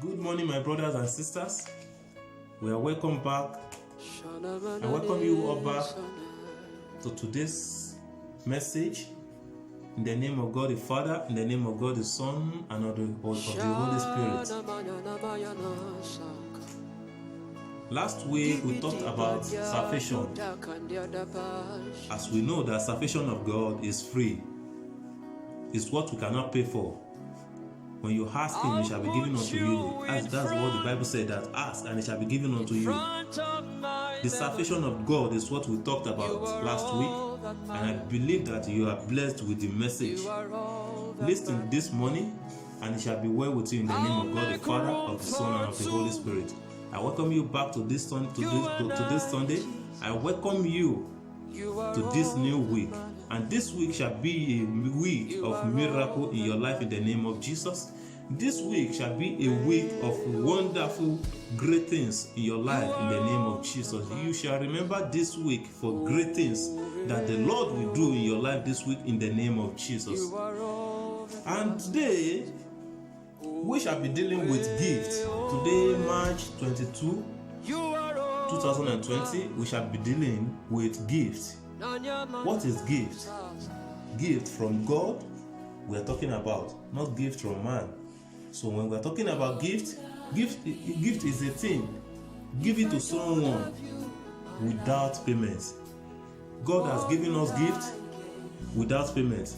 Good morning, my brothers and sisters. We are welcome back. I welcome you all back to today's message. In the name of God the Father, in the name of God the Son, and of the Holy Spirit. Last week we talked about salvation. As we know that salvation of God is free. It's what we cannot pay for. When you ask Him, it shall be given unto you. That's what the Bible said, that ask and it shall be given unto you. The salvation of God is what we talked about last week, and I believe that you are blessed with the message. Listen this morning, and it shall be well with you in the name of God the Father, of the Son, and of the Holy Spirit. I welcome you back to this Sunday. I welcome you to this new week. And this week shall be a week of miracle in your life in the name of Jesus. This week shall be a week of wonderful, great things in your life in the name of Jesus. You shall remember this week for great things that the Lord will do in your life this week in the name of Jesus. And today, we shall be dealing with gifts. Today, March 22, 2020, we shall be dealing with gifts. What is gift? Gift from God we are talking about, not gift from man. So when we are talking about gift is a thing. Give it to someone without payment. God has given us gift without payment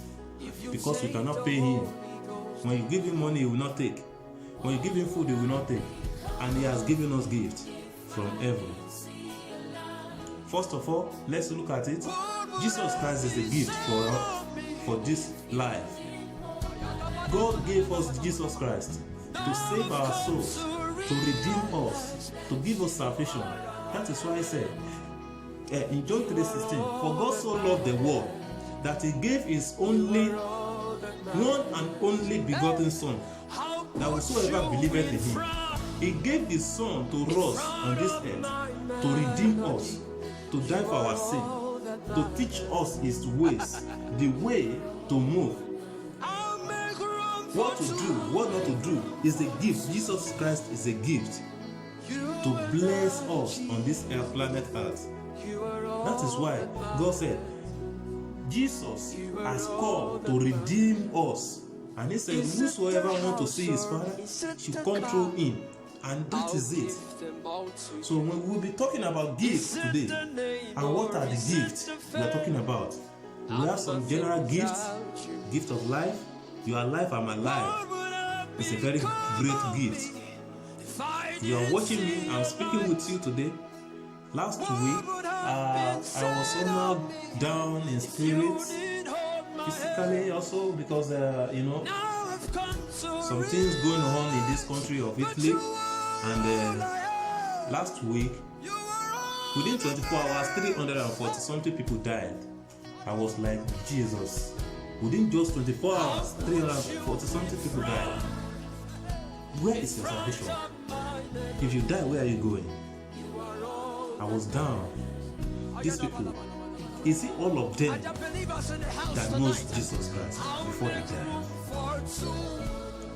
because we cannot pay Him. When you give Him money, He will not take. When you give Him food, He will not take. And He has given us gift from heaven. First of all, let's look at it. Jesus Christ is a gift for this life. God gave us Jesus Christ to save our souls, to redeem us, to give us salvation. That is why I said in John 3:16, for God so loved the world that He gave His only one and only begotten Son, that whosoever believeth in Him. He gave His Son to us on this earth to redeem us, to die for our sin, to teach us His ways, the way to move, what to do, what not to do. Is a gift. Jesus Christ is a gift to bless us on this earth, planet Earth. That is why God said Jesus has come to redeem us, and He said whosoever want to see His Father should come through Him. And that is it. So when we'll be talking about gifts today, and what are the gifts we are talking about? We have some general gifts. Gift of life. You are alive, I'm alive. It's a very great gift. You are watching me, I'm speaking with you today. Last week, I was somehow down in spirit, physically also, because some things going on in this country of Italy. And last week, within 24 hours, 340 something people died. I was like, Jesus. Within just 24 hours, 340 something people died. Where is your salvation? If you die, where are you going? I was down. These people, is it all of them that knows Jesus Christ before they die?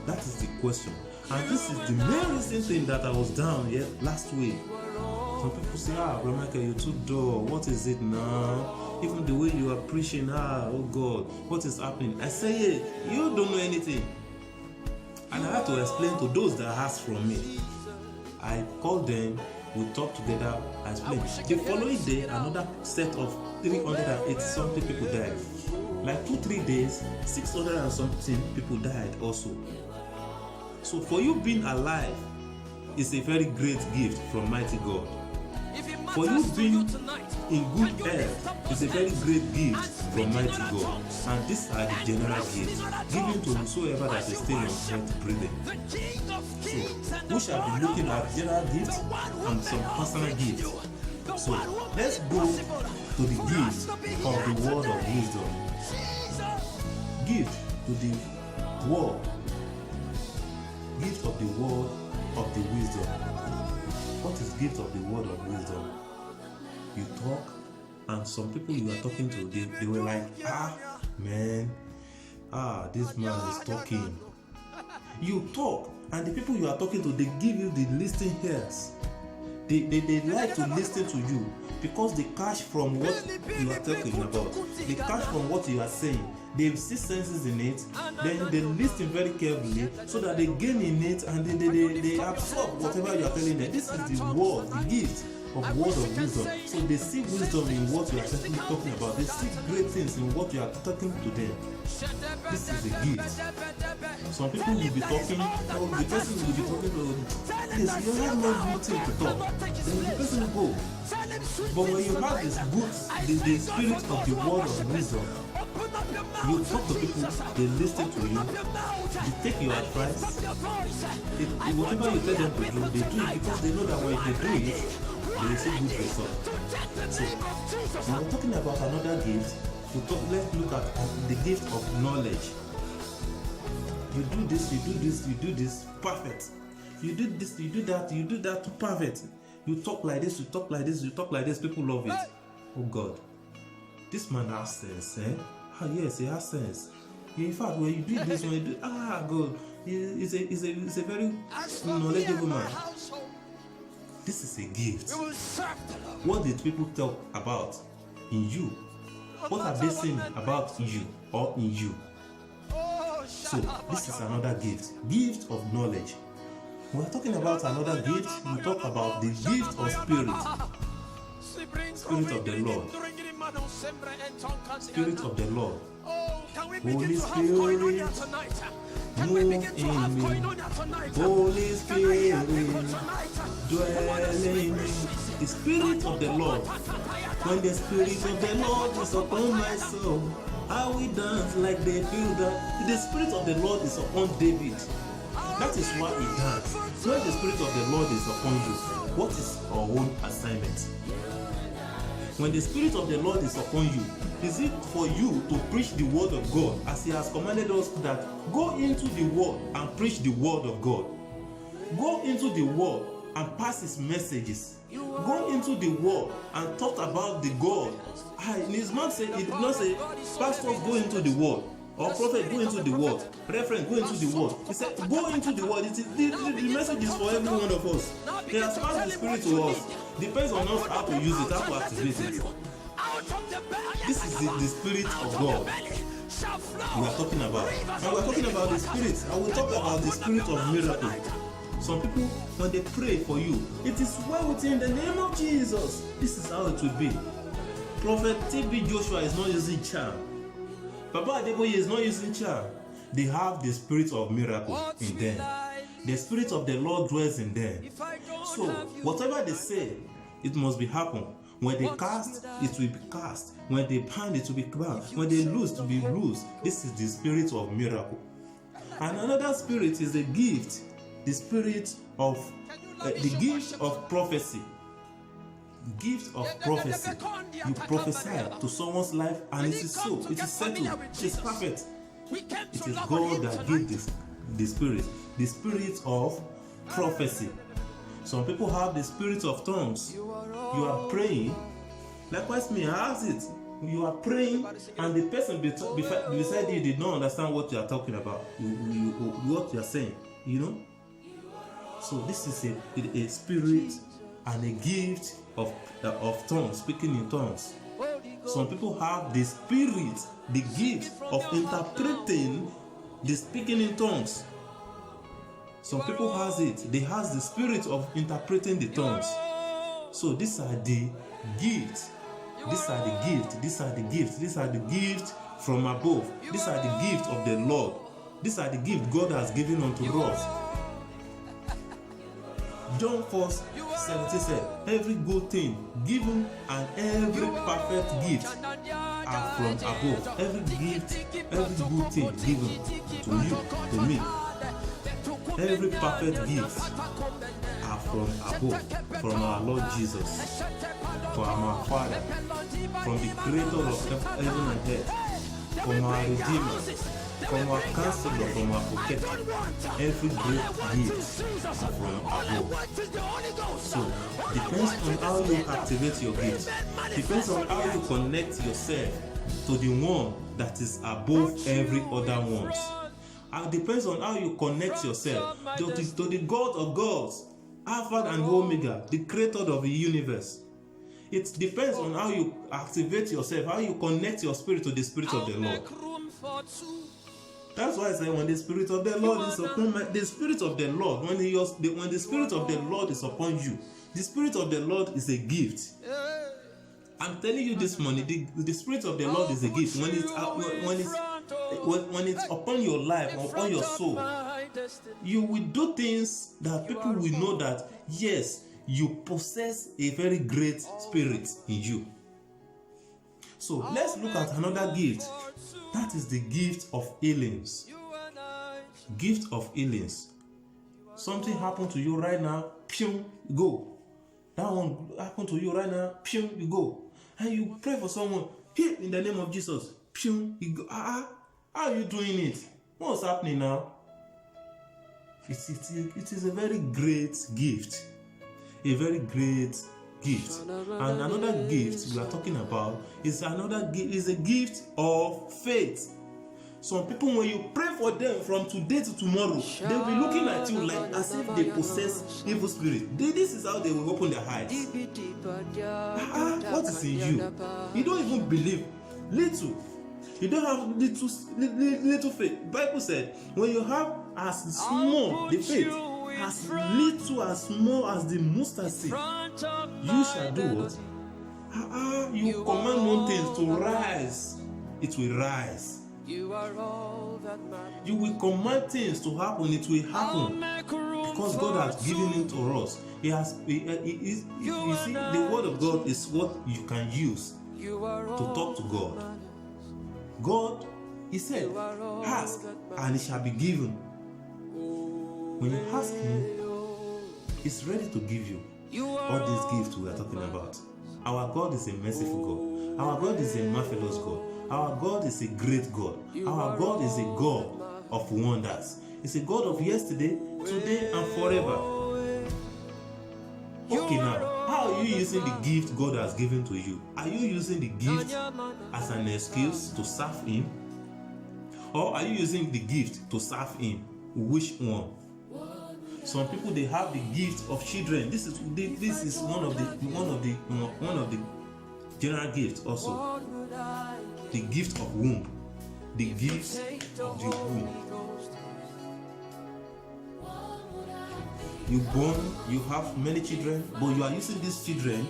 That is the question. And this is the main reason thing that I was down last week. Some people say, Brother Michael, you're too dull. What is it now? Even the way you are preaching, oh God, what is happening? I say, you don't know anything. And I have to explain to those that ask from me. I called them, we talked together, I explained. The following day, another set of 380 something people died. Like 2-3 days, 600 and something people died also. So for you being alive is a very great gift from mighty God. For you being in good health is a very great gift from mighty God. And these are the general gifts given to whosoever that is still on earth breathing. So we shall be looking at general gifts and some personal gifts. So let's go to the gift of the word of wisdom. Gift to the word. Gift of the word of the wisdom. What is gift of the word of wisdom? You talk, and some people you are talking to, they were like, man, this man is talking. You talk, and the people you are talking to, they give you the listening ears. They like to listen to you because they catch from what you are talking about. They catch from what you are saying. They see senses in it, then they listen very carefully so that they gain in it, and they absorb whatever you are telling them. This is the word, the gift of word of wisdom. So they see wisdom in what you are talking about. They see great things in what you are talking to them. This is a gift. Some people will be talking, or the person will be talking to, yes, you have no good thing to talk. Then the person will go. But when you have this good, the spirit of the word of wisdom, you talk to people, they listen to you, they take your advice. Whatever you tell them to do, they do it because they know that when they do it, they will see good results. So, when we're talking about another gift, let's look at the gift of knowledge. You do this, you do this, you do this, perfect. You do this, you do that, perfect. You talk like this, you talk like this, you talk like this, people love it. Oh God, this man has sense, eh? Ah, yes, he has sense. In fact, when you do this, when you do, God, he's a very knowledgeable man. This is a gift. What did people talk about in you? What are they saying about you or in you? So this is another gift. Gift of knowledge. When we're talking about another gift, we talk about the gift of spirit. Spirit of the Lord. Spirit of the Lord. Holy Spirit, move in me. Holy Spirit, dwell in me. The Spirit of the Lord. When the Spirit of the Lord is upon my soul, I will dance like they feel that. The Spirit of the Lord is upon David. That is why he danced. When the Spirit of the Lord is upon you, what is our own assignment? When the Spirit of the Lord is upon you, is it for you to preach the word of God as he has commanded us that go into the word and preach the word of God? Go into the word and pass his messages. Go into the word and talk about the God. In his mouth say, he did not say, pastors go into the word, or prophet go into the word, reverend go into the word. He said, go into the word. The message is for every one of us. He has passed the Spirit to us. Depends on us how to use it, how to activate it. This is the Spirit of God we are talking about. And we are talking about the Spirit. I will talk about the Spirit of miracle. Some people, when they pray for you, it is well with you in the name of Jesus. This is how it will be. Prophet T.B. Joshua is not using charm. Baba Adeboye is not using charm. They have the Spirit of miracle in them. The Spirit of the Lord dwells in them. So, whatever they say, it must be happen. When they cast, it will be cast. When they bind, it will be bound. When they loose, it will be loose. This is the Spirit of miracle. And another spirit is a gift. The spirit of the gift of prophecy. Gift of prophecy. You prophesy to someone's life and it is so. It is settled. It is perfect. It is God that gives the spirit of prophecy. Some people have the spirit of tongues. You are praying. Likewise me, I have it. You are praying and the person beside you did not understand what you are talking about. What you are saying. You know? So this is a spirit and a gift of tongues, speaking in tongues. Some people have the spirit, the gift of interpreting the speaking in tongues. Some people has it. They has the spirit of interpreting the tongues. So these are the gifts. These are the gifts. These are the gifts. These are the gifts from above. These are the gifts of the Lord. These are the gifts God has given unto us. John 4:17 said, every good thing given and every perfect gift are from above. Every gift, every good thing given to you, to me, every perfect gift are from above, from our Lord Jesus, from our Father, from the Creator of heaven and earth, from our Redeemer, from our Counselor, from our Protector. Every great gift are from above. So, depends on how you activate your gift. Depends on how you connect yourself to the one that is above every other ones. It depends on how you connect yourself to the God of gods, Alpha and Omega, the creator of the universe. It depends on how you activate yourself, how you connect your spirit to the Spirit of the Lord. That's why I say when the Spirit of the Lord is upon the Spirit of the Lord, when the Spirit of the Lord is upon you, the Spirit of the Lord is a gift. I'm telling you this morning, the Spirit of the Lord is a gift. When it's upon your life or upon your soul, you will do things that people will know that yes, you possess a very great spirit in you. So let's look at another gift. That is the gift of healings. Gift of healings. Something happened to you right now, you go. That one happened to you right now, you go. And you pray for someone, here in the name of Jesus, you go. How are you doing it? What's happening now? It is a very great gift. A very great gift. And another gift we are talking about is a gift of faith. Some people, when you pray for them from today to tomorrow, they'll be looking at you like as if they possess evil spirit. This is how they will open their eyes. What is in you? You don't even believe. Little. You don't have little faith. The Bible said, when you have as small the faith, as little as small as the mustard seed, you shall do what? You command one thing to rise, it will rise. You will command things to happen, it will happen, because God has given it to us. You see, the word of God is what you can use to talk to God. God, He said, ask and it shall be given. When you ask Him, He's ready to give you all these gifts we are talking about. Our God is a merciful God. Our God is a marvelous God. Our God is a great God. Our God is a God of wonders. He's a God of yesterday, today, and forever. Okay, now, how are you using the gift God has given to you? Are you using the gift as an excuse to serve Him? Or are you using the gift to serve Him? Which one? Some people, they have the gift of children. This is one of the general gifts also. The gift of womb. The gift of the womb. You born, you have many children, but you are using these children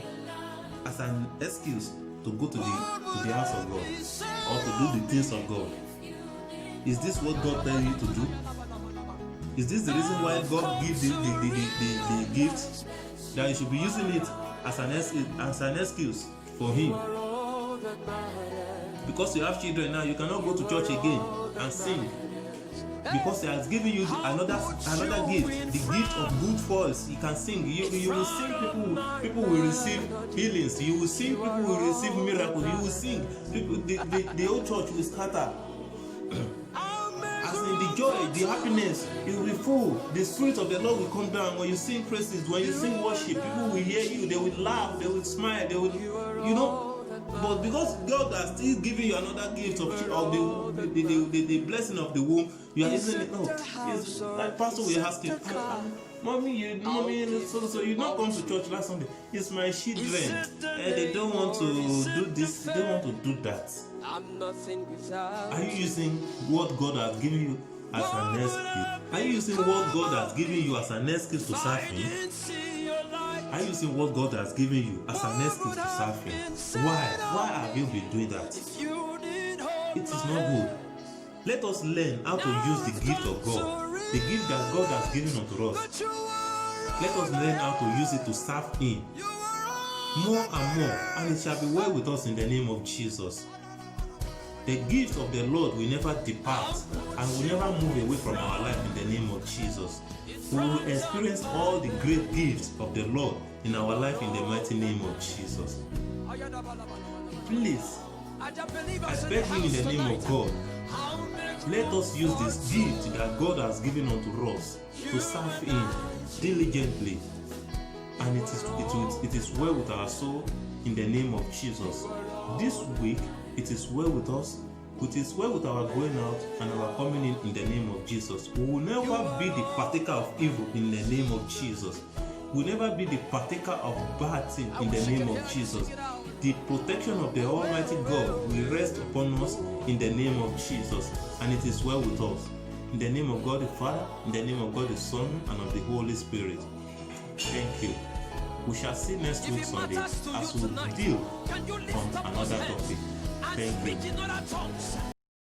as an excuse to go to the house of God or to do the things of God. Is this what God tells you to do? Is this the reason why God gives the gift? That you should be using it as an excuse for Him? Because you have children now, you cannot go to church again and sing. Because He has given you another gift, the gift of good voice. You can sing. You will sing. People will receive healings. You will sing. People will receive miracles. You will sing. The whole church will scatter. As in the joy, the happiness, it will be full. The Spirit of the Lord will come down. When you sing praises, when you sing worship, people will hear you. They will laugh. They will smile. They will, But because God has still given you another gift of the blessing of the womb, you are using it. No, it's like Pastor will ask you, Mommy, so you don't come to church last Sunday. It's my children, and they don't want to do this. They don't want to do that. Are you using what God has given you as an excuse? Are you using what God has given you as an excuse to serve Him? Are you using what God has given you as an excuse to serve Him? Why have you been doing that? It is not good. Let us learn how to use the gift of God, the gift that God has given unto us. Let us learn how to use it to serve Him more and more, and it shall be well with us in the name of Jesus. The gift of the Lord will never depart and will never move away from our life in the name of Jesus. We will experience all the great gifts of the Lord in our life in the mighty name of Jesus. Please, I beg you in the name of God, let us use this gift that God has given unto us to serve Him diligently, and it is well with our soul in the name of Jesus. This week, it is well with us. It is well with our going out and our coming in the name of of Jesus. We will never be the partaker of evil in the name of Jesus. We will never be the partaker of bad thing in the name of Jesus. The protection of the Almighty God will rest upon us in the name of Jesus, and it is well with us. In the name of God the Father, in the name of God the Son, and of the Holy Spirit. Thank you. We shall see next week Sunday as we deal on another topic. Thank you.